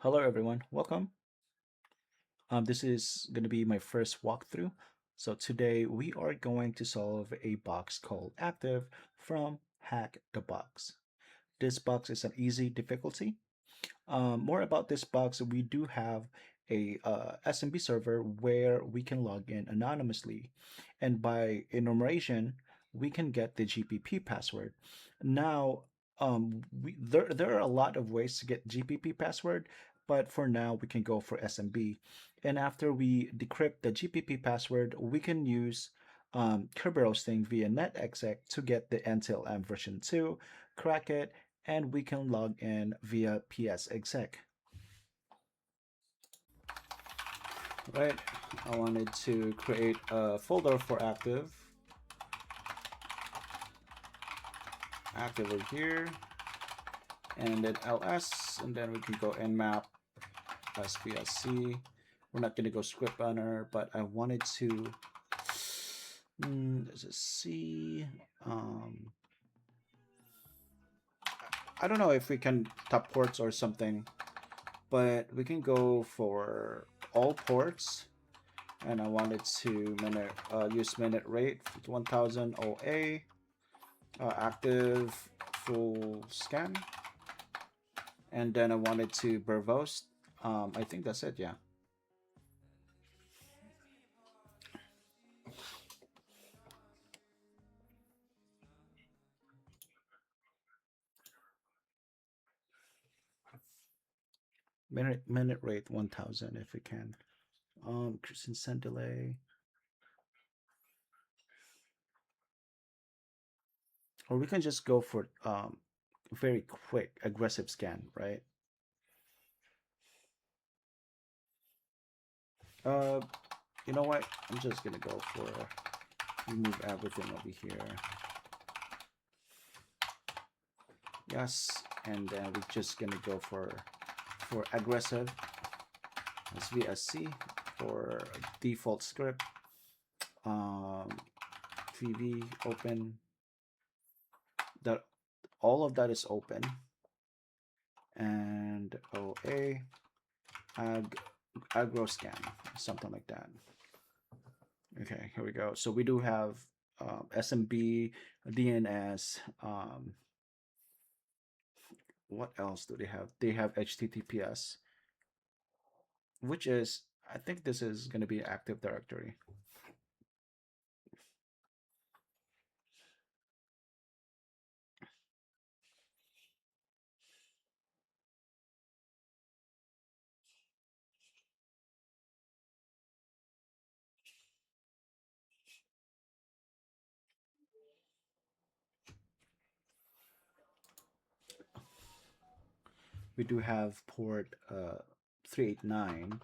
Hello everyone, welcome. This is going to be my first walkthrough. So today we are going to solve a box called Active from Hack the Box. This box is an easy difficulty. More about this box, we do have a SMB server where we can log in anonymously, and by enumeration, we can get the GPP password. Now, there are a lot of ways to get GPP password, but for now we can go for SMB. And after we decrypt the GPP password, we can use Kerberos thing via netexec to get the NTLM version 2, crack it, and we can log in via psexec. Right, I wanted to create a folder for active over here, and then ls, and then we can go nmap sbsc. We're not going to go script runner, but I wanted to there's a C. I don't know if we can top ports or something, but we can go for all ports, and I wanted to use minute rate 1000 OA, active full scan, and then I wanted to verbose. I think that's it, yeah. Minute rate 1000 if we can. Send delay. Or we can just go for very quick aggressive scan, right? Uh, you know what? I'm just gonna go for remove everything over here. Yes, and then we're just gonna go for aggressive SVSC for default script. TV open. That all of that is open, and OA aggro scan, something like that. Okay, here we go. So we do have SMB, DNS. What else do they have? They have HTTPS, which is, I think this is going to be Active Directory. We do have port 389.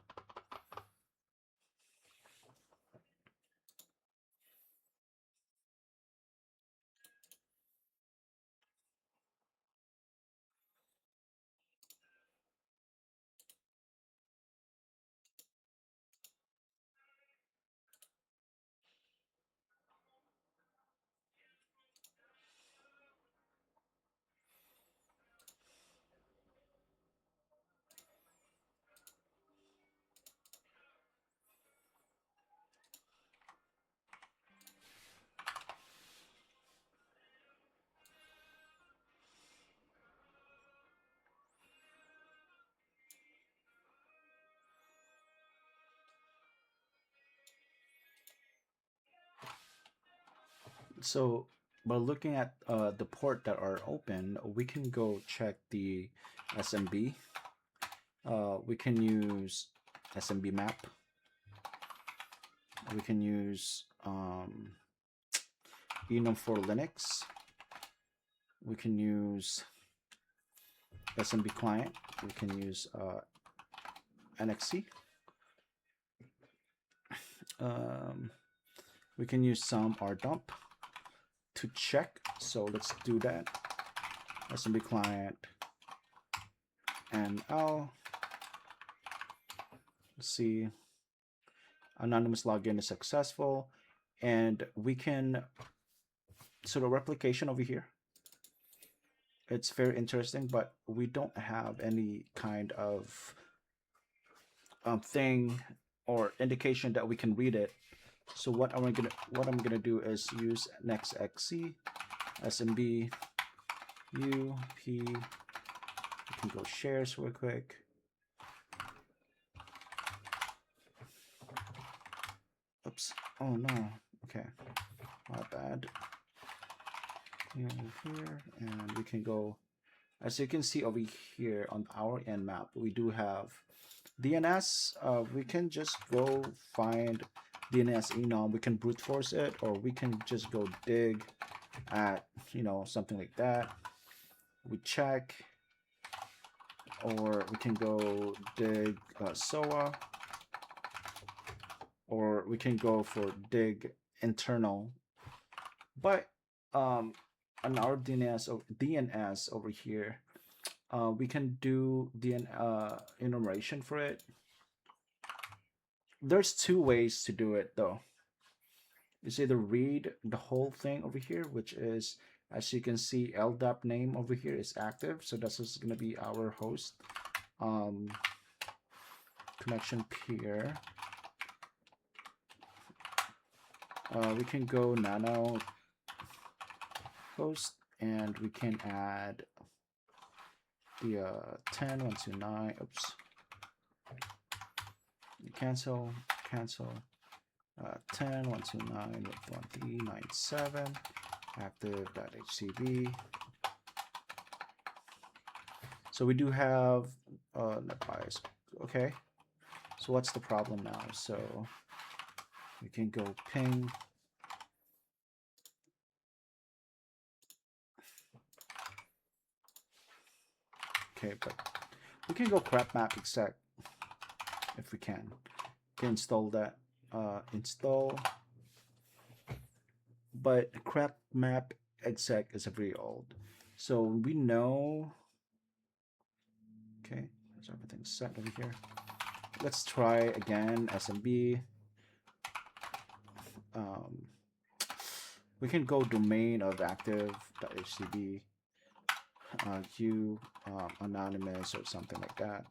So by looking at the port that are open, we can go check the SMB. We can use SMB map. We can use enum for Linux. We can use SMB client. We can use NXC. We can use some rdump to check. So let's do that. SMB client NL. Let's see. Anonymous login is successful, and we can sort of replication over here. It's very interesting, but we don't have any kind of thing or indication that we can read it. So what I'm gonna do is use next xc smb u p. We can go shares real quick. Oops. Oh no. Okay. My bad. Here, and we can go. As you can see over here on our end map, we do have DNS. We can just go find DNS enum. We can brute force it, or we can just go dig at, you know, something like that. We check, or we can go dig SOA, or we can go for dig internal. But on our DNS over here, we can do the enumeration for it. There's two ways to do it though. It's either read the whole thing over here, which is, as you can see, LDAP name over here is active, so that's just going to be our host. Connection peer. We can go nano host, and we can add the 10.129. Oops. Cancel 10.129.13.97 active.htb. So we do have net bias. Okay, so what's the problem now? So we can go ping but we can go crap map exec if we can install that. Install, but crap map exec is very old, so we know. Okay, so everything's set over here. Let's try again smb. We can go domain of active.htb, u anonymous or something like that.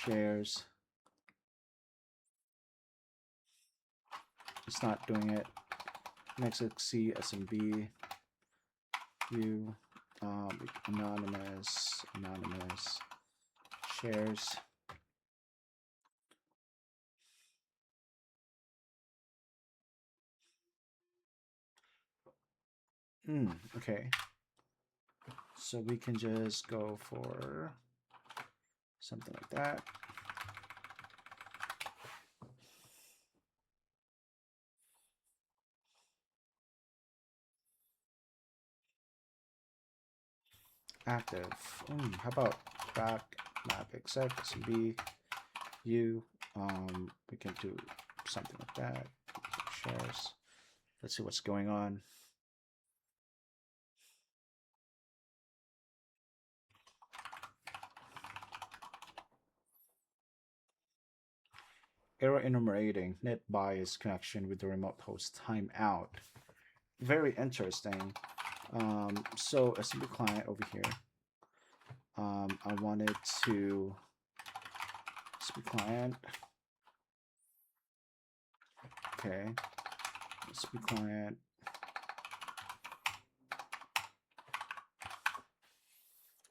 Shares. It's not doing it. Next, c smb u anonymous shares. Okay, so we can just go for something like that. Active. How about back map exec smb u? We can do something like that. Shares. Let's see what's going on. Error enumerating net bias connection with the remote host timeout. Very interesting. So SMB client over here. I wanted to SMB client. Okay. SMB client.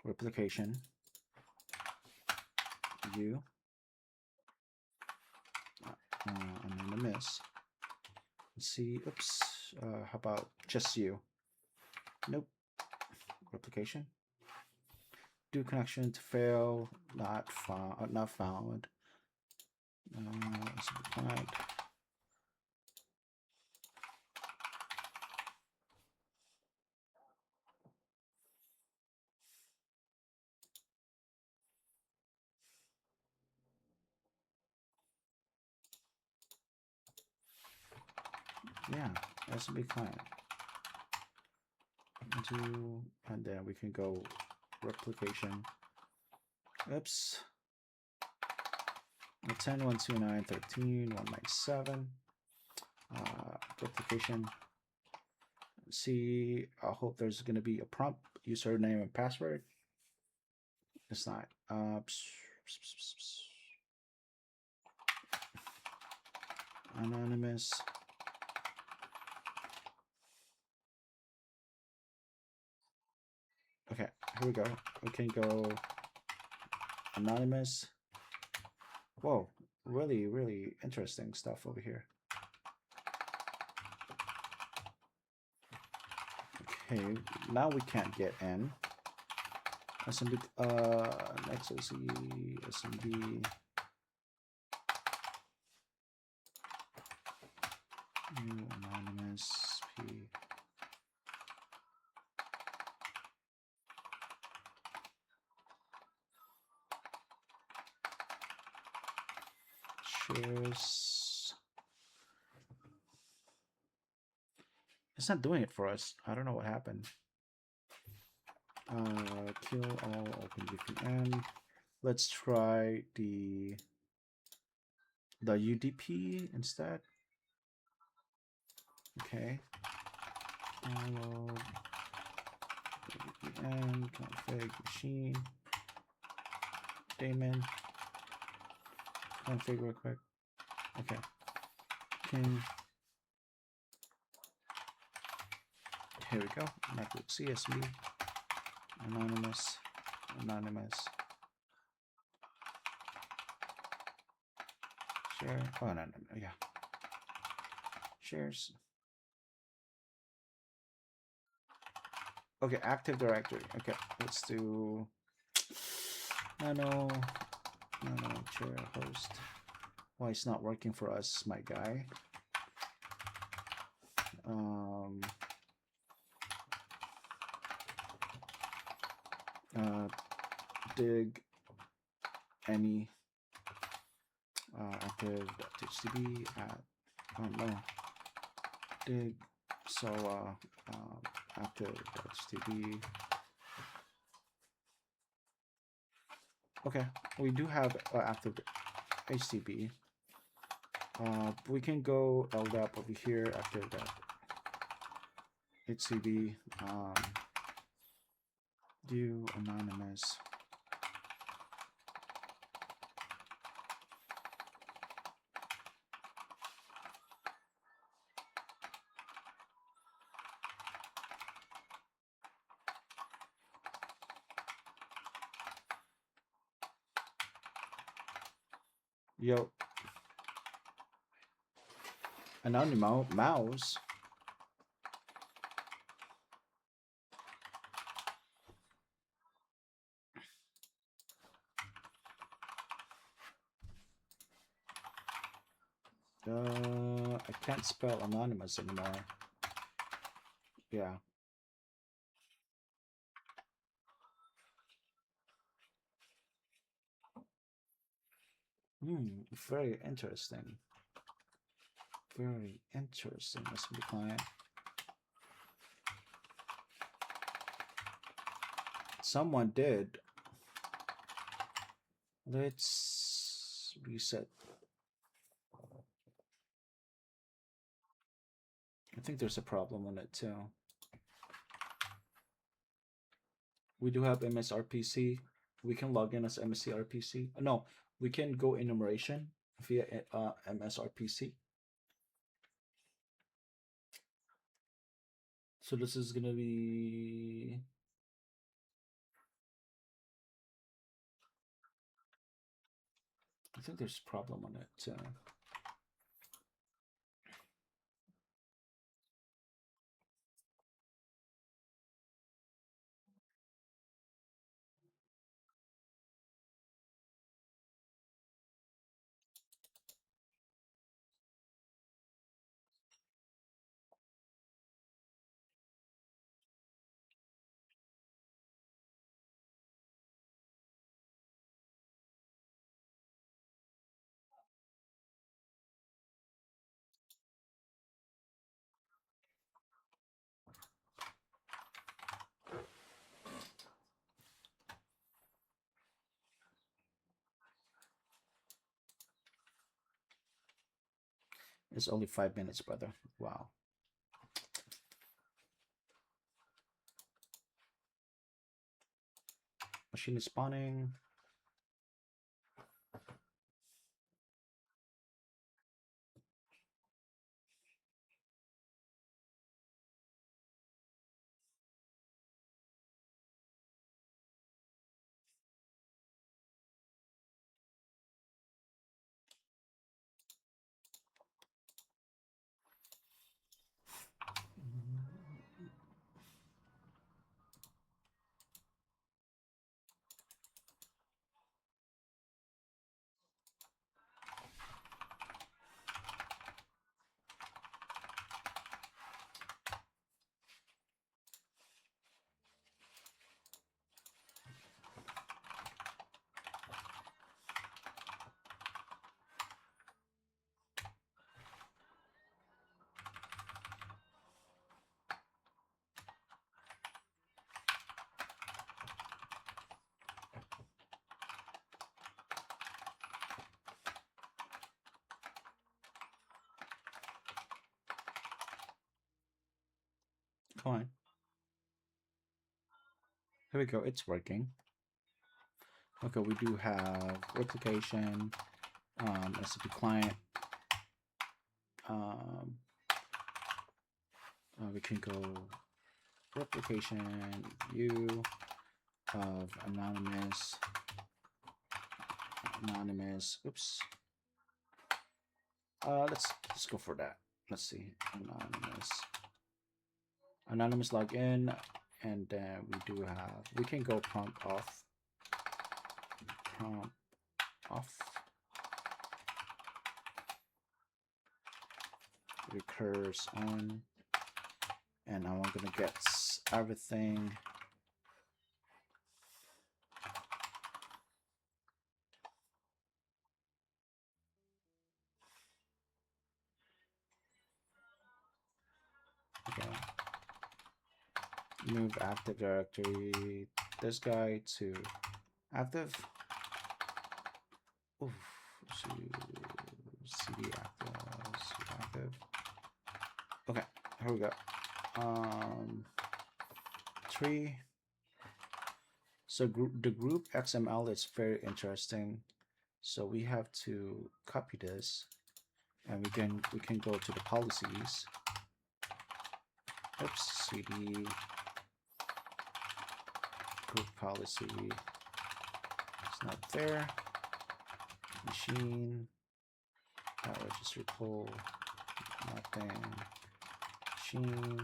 Replication. U. Anonymous. Let's see. Oops. How about just you? Nope. Replication. Do connection to fail. Not found. Not found. Client. Yeah, SMB client. And then we can go replication. Oops. 10.129.13.197. Replication. See, I hope there's going to be a prompt, username and password. It's not. Anonymous. Okay, here we go. We can go anonymous. Whoa, really, really interesting stuff over here. Okay, now we can't get in. SMB, next we'll see SMB. New anonymous P. Shares. It's not doing it for us. I don't know what happened. Kill all open VPN. Let's try the UDP instead. Okay. Download VPN config machine. Daemon. Config real quick. Okay. Ping. Here we go. Network CSV. Anonymous. Anonymous. Share. Oh, no. Yeah. Shares. Okay, Active Directory. Okay, let's do nano share host. Why it's not working for us, my guy? Dig any active.htb at no dig so active.htb. Okay, we do have active HTB. We can go LDAP over here after that. HTB do anonymous. Yo, anonymous mouse. I can't spell anonymous anymore. Yeah. Very interesting. Very interesting. Let's be client. Someone did. Let's reset. I think there's a problem on it too. We do have MSRPC. We can log in as MSRPC. No, we can go enumeration via MSRPC. So this is gonna be I think there's a problem on it. It's only 5 minutes, brother. Wow. Machine is spawning. Come on. Here we go. It's working. Okay, we do have replication, SCP client. We can go replication view of anonymous. Oops. Let's go for that. Let's see. Anonymous login, and then we can go prompt off. Recurs on, and now I'm gonna get everything. Okay. Move active directory, this guy to active. Oof. CD active. Okay, here we go. 3. So the group XML is very interesting. So we have to copy this, and we can go to the policies. Oops, CD group policy. It's not there. Machine. Registry pool. Nothing. Machine.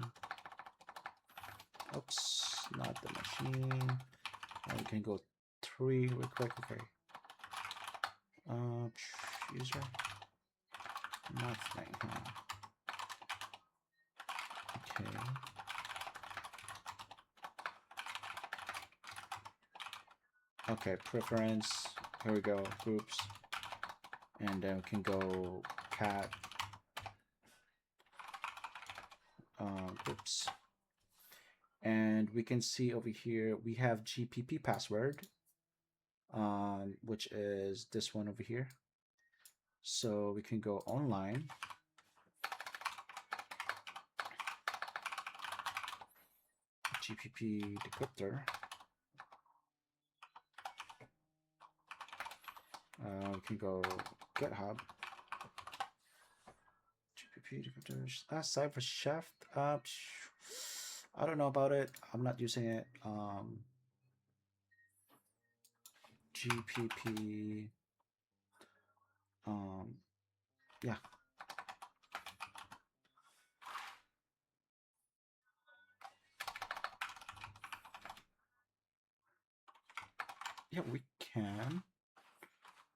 Oops, not the machine. And we can go 3 real quick. Okay. User. Nothing. Okay. Okay, preference. Here we go. Groups. And then we can go cat groups. And we can see over here we have GPP password, which is this one over here. So we can go online. GPP decryptor. We can go GitHub. GPP decryptor. Cypher Chef. I don't know about it. I'm not using it. GPP. Yeah. Yeah, we can.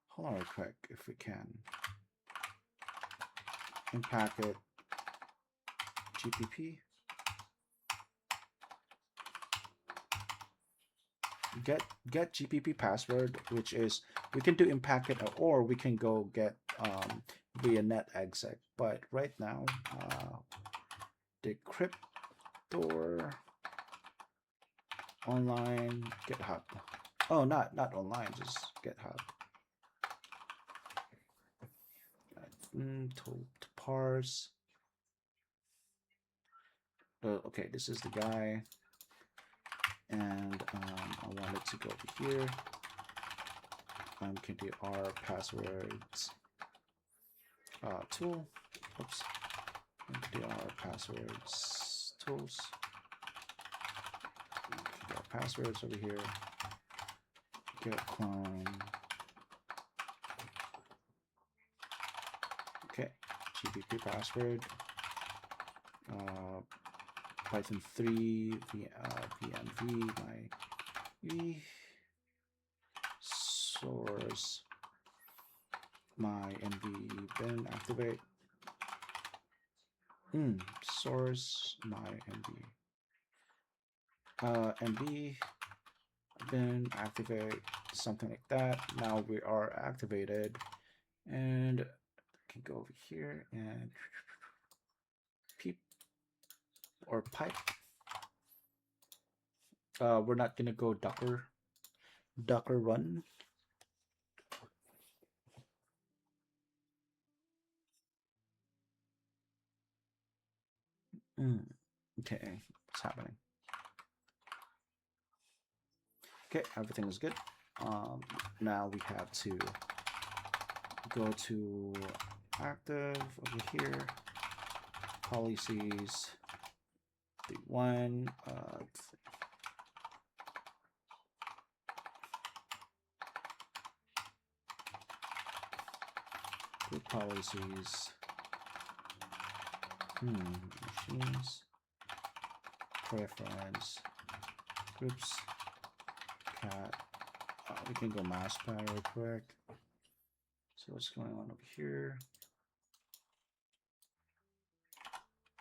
Hold on real quick, if we can. In packet GPP. Get GPP password, which is we can do in packet, or we can go get via net exec. But right now, decryptor online GitHub. Oh, not online, just GitHub. parse. Okay, this is the guy, and I want it to go over here. Can do our passwords tool. Oops. Can do our passwords tools. Can do our passwords over here. Get clone. Okay, GPP password. Python 3 VNV my v source my nv bin activate source my nv bin activate, something like that. Now we are activated, and I can go over here and peep or pipe. We're not gonna go docker run. Okay, what's happening? Okay, everything is good. Now we have to go to active over here, policies, the one, group policies, machines, preference, groups, cat. We can go mouse pad real quick. So what's going on over here?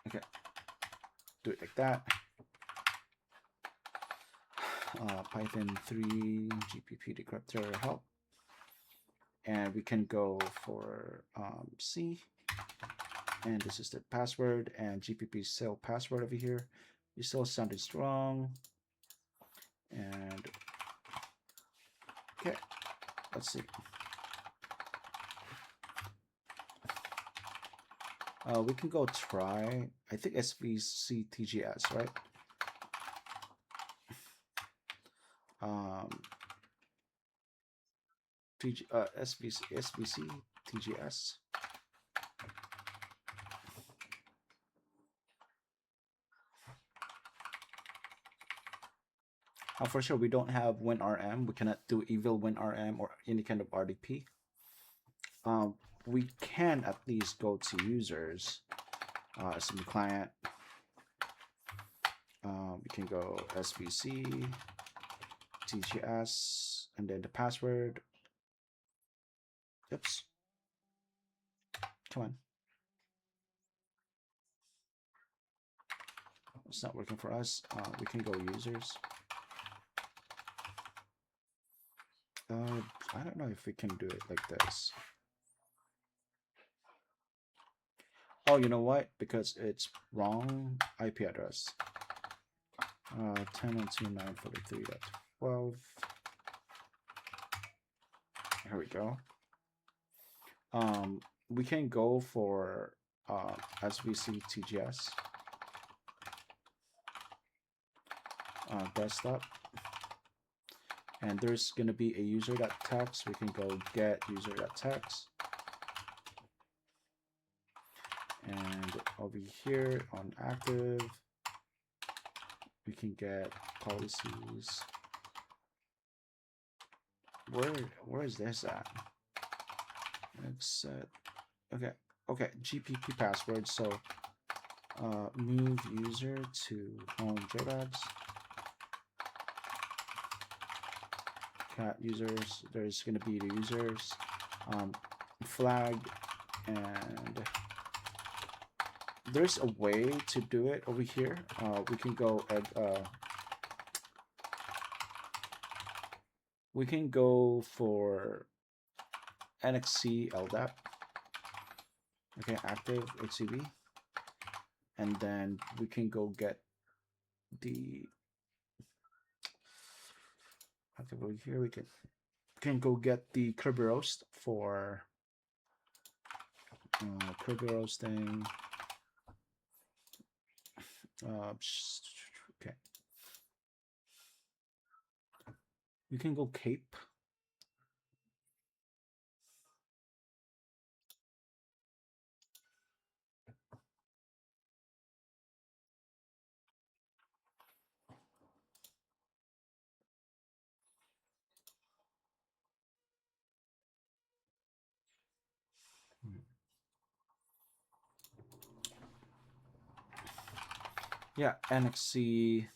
Okay, do it like that. Python 3 GPP decryptor help, and we can go for C, and this is the password and GPP cell password over here. You still sounded strong, and okay, let's see. We can go try, I think SVC TGS, right? SVC TGS. For sure, we don't have WinRM. We cannot do evil WinRM or any kind of RDP. We can at least go to users, some client. We can go SVC, TGS, and then the password. Oops. Come on. It's not working for us. We can go users. I don't know if we can do it like this. Oh, you know what? Because it's wrong IP address. 10.129.43.12. Here we go. We can go for SVC TGS. Desktop. And there's going to be a user.txt. We can go get user.txt. And over here on active, we can get policies. Where is this at? It's okay, GPP password. So move user to home JBabs. Cat users. There's going to be the users flag, and there's a way to do it over here. We can go for NXC LDAP. Okay, active HTB, and then we can go get the active over here. We can go get the Kerberos for Kirby roasting. Okay. You can go cape. Yeah, NXC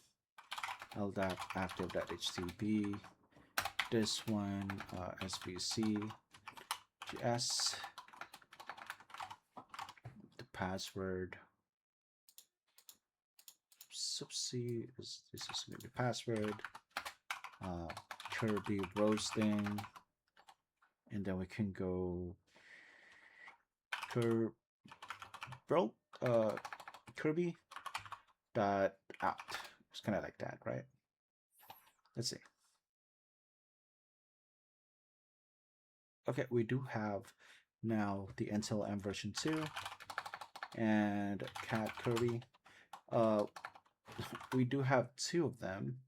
LDAP active.htb. This one SVC GS. The password subc is this is maybe password. Kirby roasting, and then we can go Kirby dot out. It's kind of like that, right? Let's see. Okay, we do have now the Intel M version 2 and cat Kirby. We do have two of them.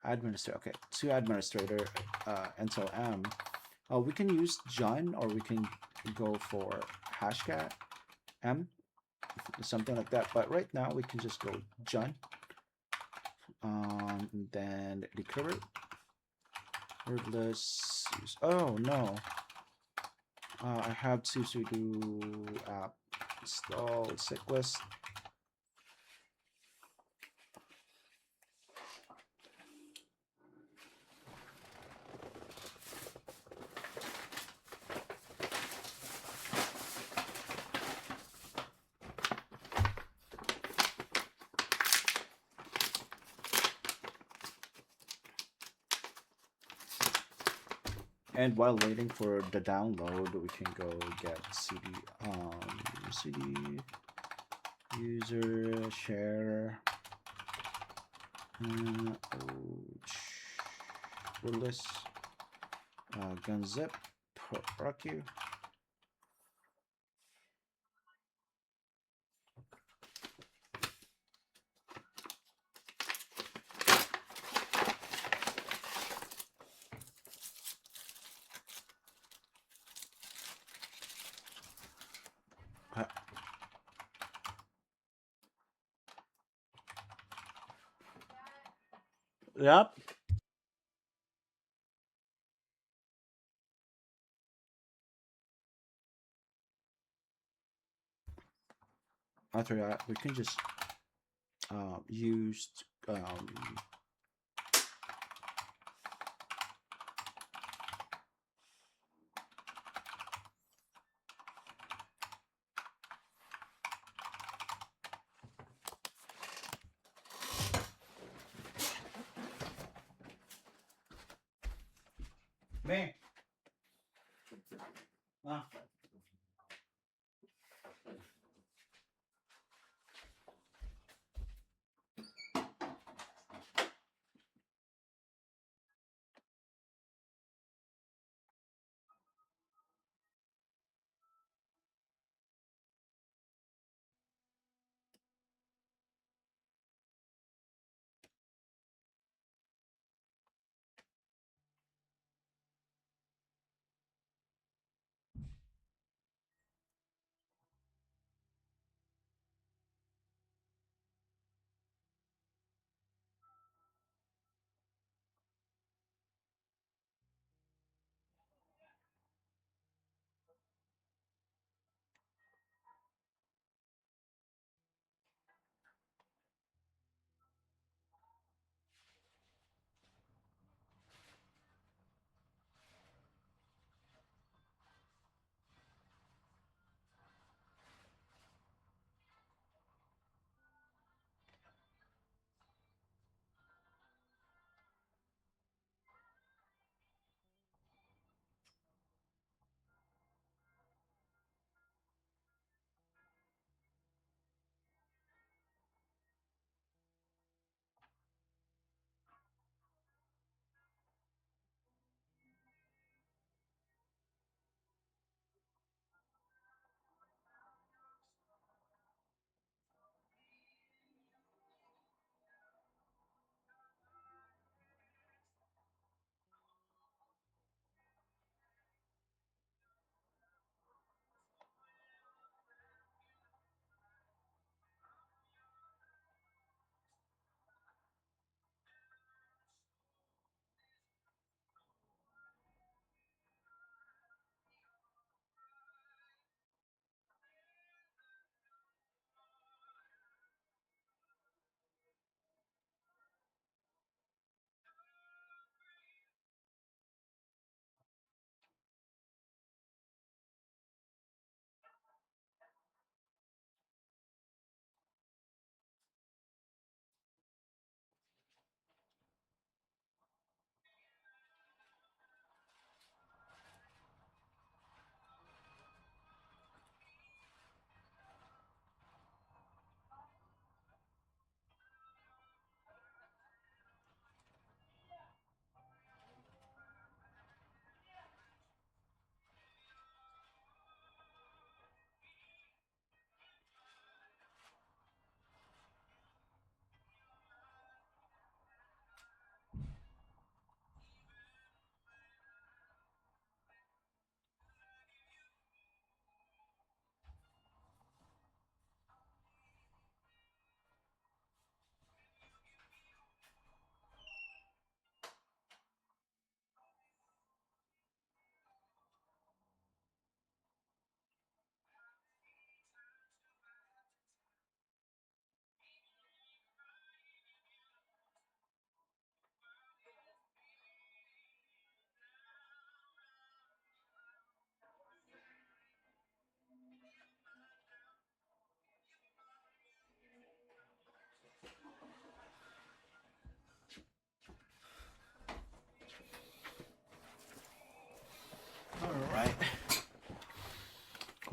Administrator, okay, two administrator, Intel M. We can use Jun or we can go for hashcat M, something like that. But right now we can just go Jun. Then the current wordless. Oh no, I have to sudo app install cyclist. And while waiting for the download, we can go get cd user share wordless gunzip rock you. Yep. After that, we can just use me.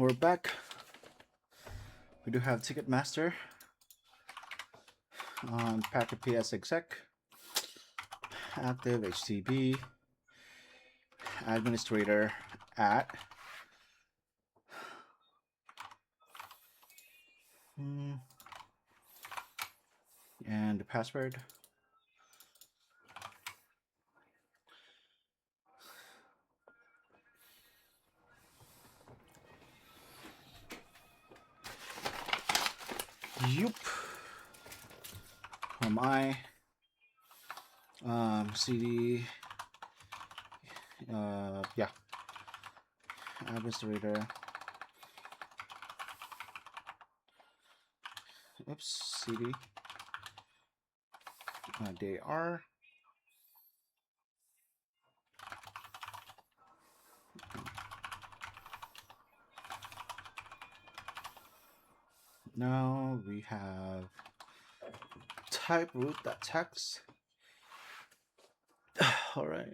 We're back. We do have Ticketmaster on Packet PS exec, active HTB, administrator at and the password. Yup. I CD yeah, administrator. Oops, CD. They are. Now we have type root.txt. All right.